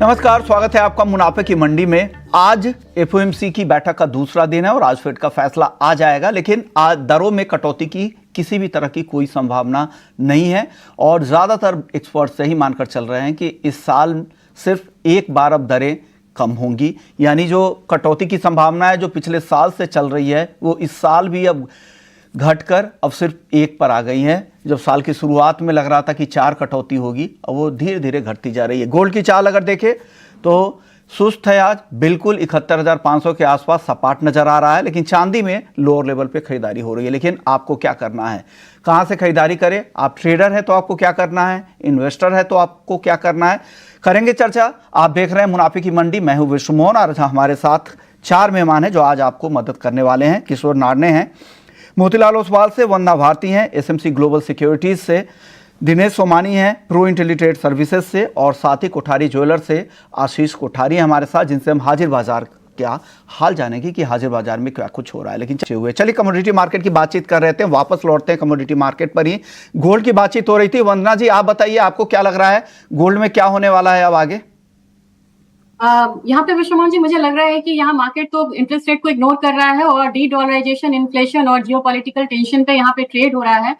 नमस्कार, स्वागत है आपका मुनाफे की मंडी में। आज एफओएमसी की बैठक का दूसरा दिन है और आज फेड का फैसला आ जाएगा, लेकिन आज दरों में कटौती की किसी भी तरह की कोई संभावना नहीं है और ज़्यादातर एक्सपर्ट्स यही मानकर चल रहे हैं कि इस साल सिर्फ एक बार अब दरें कम होंगी। यानी जो कटौती की संभावना है जो पिछले साल से चल रही है वो इस साल भी अब घटकर अब सिर्फ एक पर आ गई है। जब साल की शुरुआत में लग रहा था कि 4 कटौती होगी, अब वो धीरे धीरे घटती जा रही है। गोल्ड की चाल अगर देखें तो सुस्त है, आज बिल्कुल 71,500 के आसपास सपाट नजर आ रहा है, लेकिन चांदी में लोअर लेवल पे खरीदारी हो रही है। लेकिन आपको क्या करना है, कहाँ से खरीदारी करें? आप ट्रेडर है तो आपको क्या करना है, इन्वेस्टर है तो आपको क्या करना है, करेंगे चर्चा। आप देख रहे हैं मुनाफे की मंडी, मैं हूँ विश्व मोहन और हमारे साथ 4 मेहमान हैं जो आज आपको मदद करने वाले हैं। किशोर नारने हैं, मोतीलाल ओसवाल से, वंदना भारती हैं एसएमसी ग्लोबल सिक्योरिटीज से, दिनेश सोमानी हैं प्रो इंटेलिट्रेड सर्विसेज से और साथ ही कोठारी ज्वेलर से आशीष कोठारी हैं हमारे साथ, जिनसे हम हाजिर बाजार क्या हाल जानेंगे कि हाजिर बाजार में क्या कुछ हो रहा है। लेकिन चलिए कमोडिटी मार्केट की बातचीत कर रहे थे, वापस लौटते हैं कमोडिटी मार्केट पर ही। गोल्ड की बातचीत हो रही थी। वंदना जी, आप बताइए, आपको क्या लग रहा है गोल्ड में क्या होने वाला है अब आगे? यहाँ पे विश्वमोहन जी, मुझे लग रहा है कि यहाँ मार्केट तो इंटरेस्ट रेट को इग्नोर कर रहा है और डी डॉलराइजेशन, इन्फ्लेशन और जियोपॉलिटिकल टेंशन पे यहाँ पे ट्रेड हो रहा है।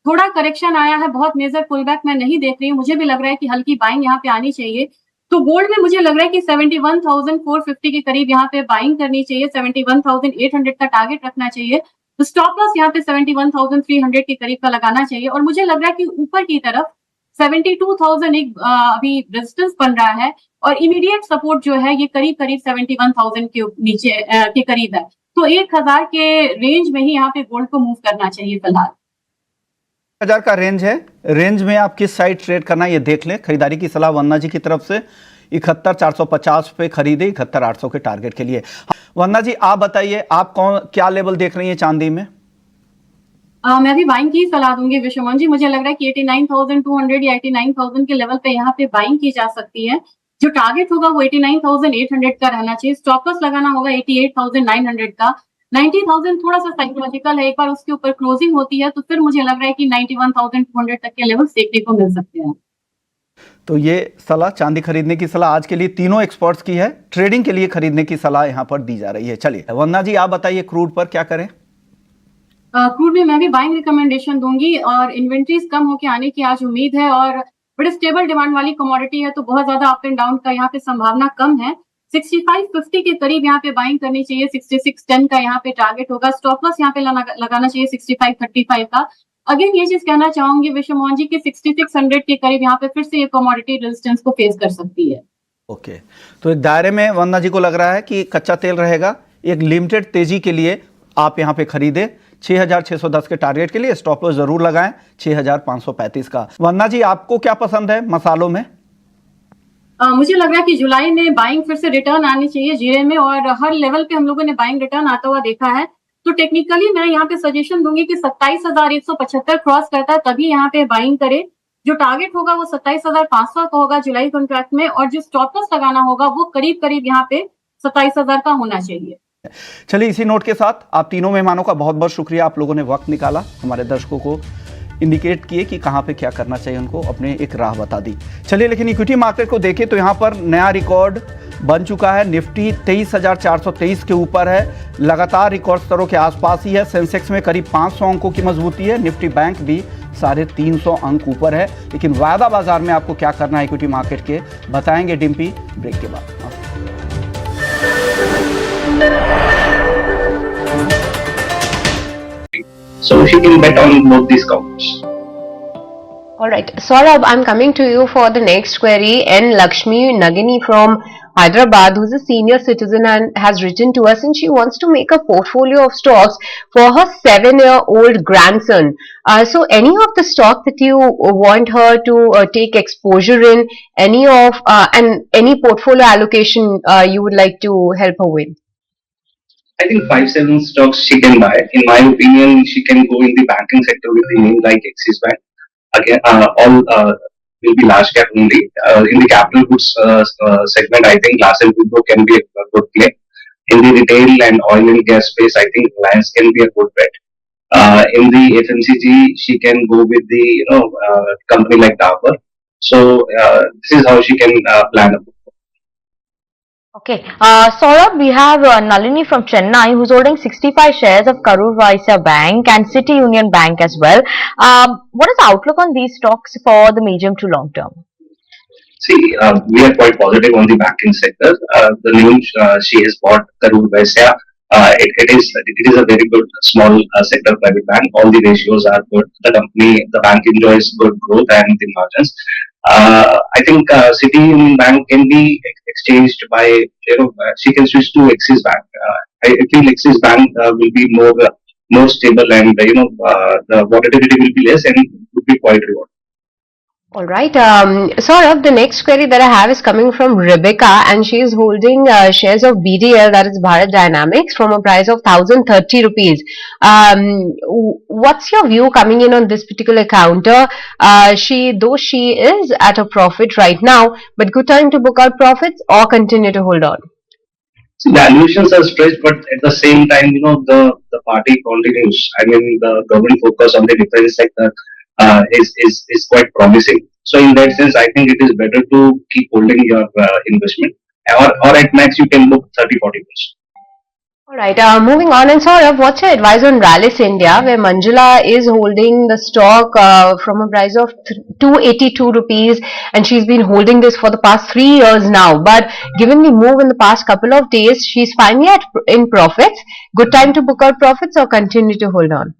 थोड़ा करेक्शन आया है, बहुत मेजर पुलबैक मैं नहीं देख रही हूँ। मुझे भी लग रहा है कि हल्की बाइंग यहाँ पे आनी चाहिए। तो गोल्ड में मुझे लग रहा है कि 71,450 के करीब यहाँ पे बाइंग करनी चाहिए, 71,800 का टारगेट रखना चाहिए। तो स्टॉप लॉस यहाँ पे 71,300 के करीब का लगाना चाहिए और मुझे लग रहा है कि ऊपर की तरफ 72,000 एक अभी रेजिस्टेंस बन रहा है और इमीडिएट सपोर्ट जो है ये करीब 71,000 के नीचे के करीब है। तो 1,000 के रेंज में ही यहाँ पे गोल्ड को मूव करना चाहिए फिलहाल। 1,000 का रेंज है, रेंज में आप किस साइड ट्रेड करना है ये देख लें। खरीदारी की सलाह वंदना जी की तरफ से 71,450 पे खरीदे 71,800 के टारगेट के लिए। वंदना जी, आप बताइए, आप क्या लेवल देख रही हैं चांदी में? मैं भी बाइंग की सलाह दूंगी विश्वमोहन जी। मुझे लग रहा है कि 89,200 या 89,000 के लेवल पे यहाँ पे बाइंग की जा सकती है। जो टारगेट होगा वो 89,800 का रहना चाहिए। स्टॉप लॉस लगाना होगा 88,900 का। 90,000 थोड़ा सा साइकोलॉजिकल है, एक बार उसके ऊपर क्लोजिंग होती है तो फिर मुझे लग रहा है कि 91,200 तक के लेवल देखने को मिल सकते हैं। तो ये सलाह चांदी खरीदने की सलाह आज के लिए तीनों एक्सपर्ट्स की है। ट्रेडिंग के लिए खरीदने की सलाह यहाँ पर दी जा रही है। चलिए वंदना जी, आप बताइए क्रूड पर क्या करें? क्रूड में मैं भी बाइंग रिकमेंडेशन दूंगी और इन्वेंट्रीज कम होके आने की आज उम्मीद है और बड़े स्टेबल डिमांड वाली कमोडिटी है तो बहुत ज्यादा अप एंड डाउन का यहाँ पे संभावना कम है। 6550 के करीब यहाँ पे बाइंग करनी चाहिए। 6610 का यहाँ पे टारगेट होगा। स्टॉप लॉस यहाँ पे लगाना चाहिए 6535 का। अगेन ये चीज कहना चाहूंगी विश्वमोहन जी की 6600 के करीब यहाँ पे फिर से ये कमोडिटी रेजिस्टेंस को फेस कर सकती है। ओके, तो एक दायरे में वंदना जी को लग रहा है कि कच्चा तेल रहेगा। एक लिमिटेड तेजी के लिए आप यहाँ पे खरीदे 6,610 के टारगेट के लिए। स्टॉप लॉस जरूर लगाएं 6,535 का। वंदना जी, आपको क्या पसंद है मसालों में? मुझे लग रहा है कि जुलाई में बाइंग फिर से रिटर्न आनी चाहिए जीरे में और हर लेवल पे हम लोगों ने बाइंग रिटर्न आता हुआ देखा है। तो टेक्निकली मैं यहाँ पे सजेशन दूंगी कि 27,175 क्रॉस करता है तभी यहाँ पे बाइंग करे। जो टारगेट होगा वो 27,500 का होगा जुलाई कॉन्ट्रैक्ट में और जो स्टॉप लॉस लगाना होगा वो करीब करीब यहाँ पे 27,000 का होना चाहिए। चलिए, इसी नोट के साथ आप तीनों मेहमानों का बहुत बहुत शुक्रिया। आप लोगों ने वक्त निकाला, हमारे दर्शकों को इंडिकेट किए कि कहां पे क्या करना चाहिए, उनको अपने एक राह बता दी। चलिए, लेकिन इक्विटी मार्केट को देखें तो यहां पर नया रिकॉर्ड बन चुका है। निफ्टी 23,423 के ऊपर है, लगातार रिकॉर्ड स्तरों के आसपास ही है। सेंसेक्स में करीब 500 अंकों की मजबूती है। निफ्टी बैंक भी 350 अंक ऊपर है। लेकिन वायदा बाजार में आपको क्या करना है इक्विटी मार्केट के, बताएंगे डिम्पी ब्रेक के बाद। So she can bet on both these counts. Alright, Saurabh, I'm coming to you for the next query. N. Lakshmi Nagini from Hyderabad, who's a senior citizen and has written to us, and she wants to make a portfolio of stocks for her 7-year-old grandson. So any of the stock that you want her to take exposure in, any of and any portfolio allocation you would like to help her with? I think 5-7 stocks she can buy. In my opinion, she can go in the banking sector with the name like Axis Bank. Again, all will be large cap only. In the capital goods segment, I think Larsen & Toubro can be a good play. In the retail and oil and gas space, I think Reliance can be a good bet. In the FMCG, she can go with the company like Dabur. So this is how she can plan a book. Okay, Saurabh, we have Nalini from Chennai who's holding 65 shares of Karur Vysya Bank and City Union Bank as well. What is the outlook on these stocks for the medium to long term? See, we are quite positive on the banking sector. The name she has bought, Karur Vysya, it is a very good small sector private bank. All the ratios are good. The bank enjoys good growth and the margins. I think City Union Bank can be exchanged by, she can switch to Axis Bank. I feel Axis Bank will be more stable, and the volatility will be less and would be quite rewarding. All right. Saurabh, the next query that I have is coming from Rebecca, and she is holding shares of BDL, that is Bharat Dynamics, from a price of 1,030 rupees. What's your view coming in on this particular counter? Though she is at a profit right now, but good time to book out profits or continue to hold on? See, valuations are stretched, but at the same time, the party continues. I mean, the government focus on the defense sector is quite promising. So, in that sense, I think it is better to keep holding your investment, or at max you can book 30-40%. All right, moving on. And Saurabh, what's your advice on Rallis India, where Manjula is holding the stock from a price of 282 rupees, and she's been holding this for the past 3 years now. But given the move in the past couple of days, she's finally in profits. Good time to book out profits or continue to hold on?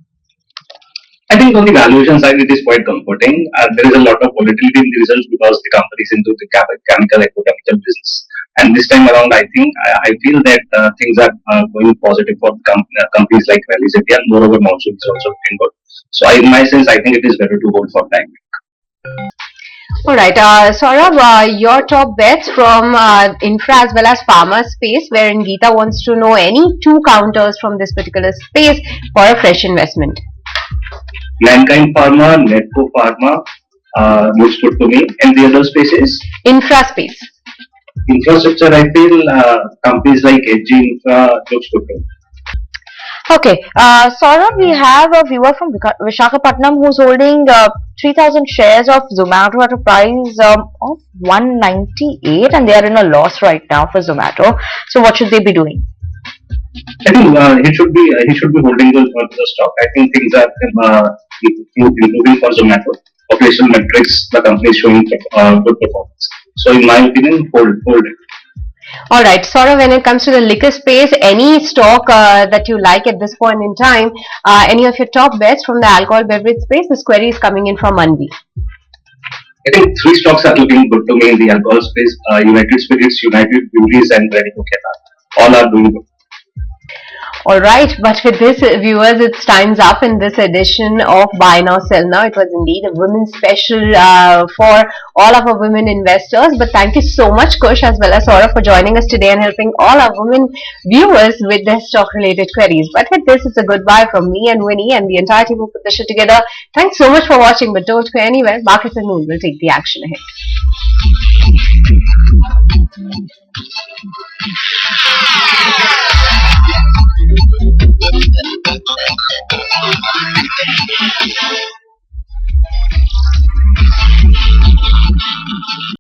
I think on the valuation side, it is quite comforting. There is a lot of volatility in the results because the company is into the chemical, agrochemical business. And this time around, I feel that things are going positive for companies like Rallis India. Moreover, monsoon is also looking good. So, in my sense, I think it is better to hold for time. All right, Saurabh, your top bets from infra as well as pharma space, wherein Geeta wants to know any two counters from this particular space for a fresh investment. Mankind Pharma, Netco Pharma looks good to me, and the other spaces? Infra space. Infrastructure, I feel companies like HG Infra looks good to me. Okay, Saurabh, we have a viewer from Visakhapatnam who's holding 3,000 shares of Zomato at a price of 198, and they are in a loss right now for Zomato. So, what should they be doing? I think he should be holding the stock. I think things are improving for Zomato. Operational metrics, the company is showing good performance. So, in my opinion, hold it. All right, Saurabh, when it comes to the liquor space, any stock that you like at this point in time, any of your top bets from the alcohol beverage space? This query is coming in from Manvi. I think 3 stocks are looking good to me in the alcohol space: United Spirits, United Breweries, and Radico Khaitan. All are doing good. All right, but with this, viewers, it's time's up in this edition of Buy Now, Sell Now. It was indeed a women's special for all of our women investors. But thank you so much, Kush, as well as Saurabh, for joining us today and helping all our women viewers with their stock-related queries. But with this, it's a goodbye from me and Winnie and the entire team who put the show together. Thanks so much for watching, but don't go anywhere. Markets and Noon will take the action ahead.